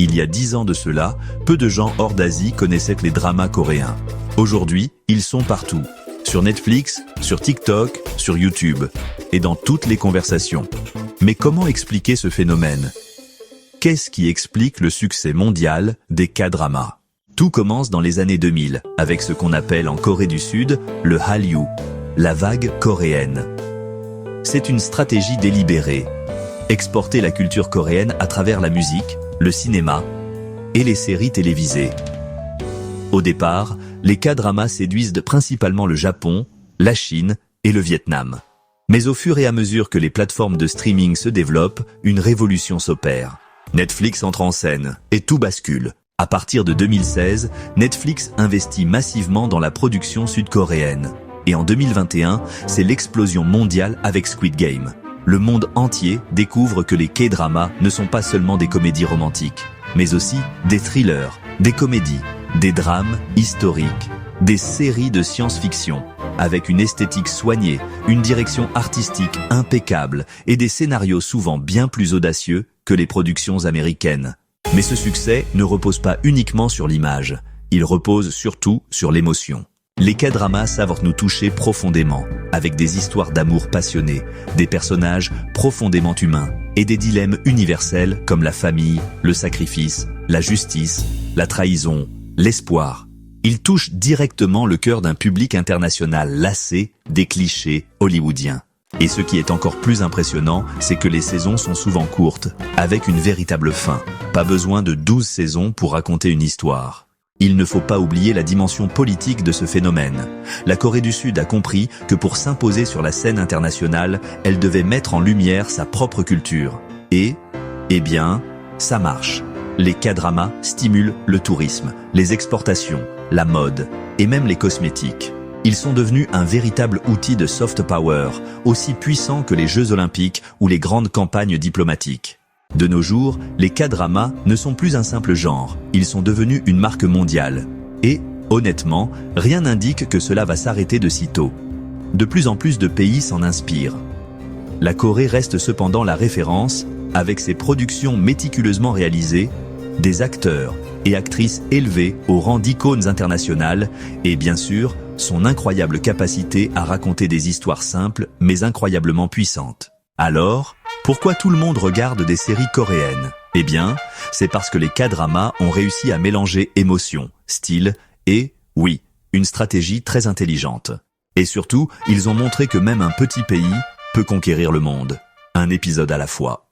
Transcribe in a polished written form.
Il y a 10 ans de cela, peu de gens hors d'Asie connaissaient les dramas coréens. Aujourd'hui, ils sont partout. Sur Netflix, sur TikTok, sur YouTube, et dans toutes les conversations. Mais comment expliquer ce phénomène? Qu'est-ce qui explique le succès mondial des K-dramas? Tout commence dans les années 2000, avec ce qu'on appelle en Corée du Sud le Hallyu, la vague coréenne. C'est une stratégie délibérée. Exporter la culture coréenne à travers la musique, le cinéma et les séries télévisées. Au départ, les K-dramas séduisent principalement le Japon, la Chine et le Vietnam. Mais au fur et à mesure que les plateformes de streaming se développent, une révolution s'opère. Netflix entre en scène et tout bascule. À partir de 2016, Netflix investit massivement dans la production sud-coréenne. Et en 2021, c'est l'explosion mondiale avec Squid Game. Le monde entier découvre que les K-dramas ne sont pas seulement des comédies romantiques, mais aussi des thrillers, des comédies, des drames historiques, des séries de science-fiction, avec une esthétique soignée, une direction artistique impeccable et des scénarios souvent bien plus audacieux que les productions américaines. Mais ce succès ne repose pas uniquement sur l'image, il repose surtout sur l'émotion. Les K-dramas savent nous toucher profondément, avec des histoires d'amour passionnées, des personnages profondément humains et des dilemmes universels comme la famille, le sacrifice, la justice, la trahison, l'espoir. Ils touchent directement le cœur d'un public international lassé des clichés hollywoodiens. Et ce qui est encore plus impressionnant, c'est que les saisons sont souvent courtes, avec une véritable fin. Pas besoin de 12 saisons pour raconter une histoire. Il ne faut pas oublier la dimension politique de ce phénomène. La Corée du Sud a compris que pour s'imposer sur la scène internationale, elle devait mettre en lumière sa propre culture. Et, eh bien, ça marche. Les K-dramas stimulent le tourisme, les exportations, la mode et même les cosmétiques. Ils sont devenus un véritable outil de soft power, aussi puissant que les Jeux Olympiques ou les grandes campagnes diplomatiques. De nos jours, les K-dramas ne sont plus un simple genre, ils sont devenus une marque mondiale. Et, honnêtement, rien n'indique que cela va s'arrêter de sitôt. De plus en plus de pays s'en inspirent. La Corée reste cependant la référence, avec ses productions méticuleusement réalisées, des acteurs et actrices élevés au rang d'icônes internationales, et bien sûr, son incroyable capacité à raconter des histoires simples mais incroyablement puissantes. Alors, pourquoi tout le monde regarde des séries coréennes? Eh bien, c'est parce que les K-dramas ont réussi à mélanger émotion, style et, oui, une stratégie très intelligente. Et surtout, ils ont montré que même un petit pays peut conquérir le monde. Un épisode à la fois.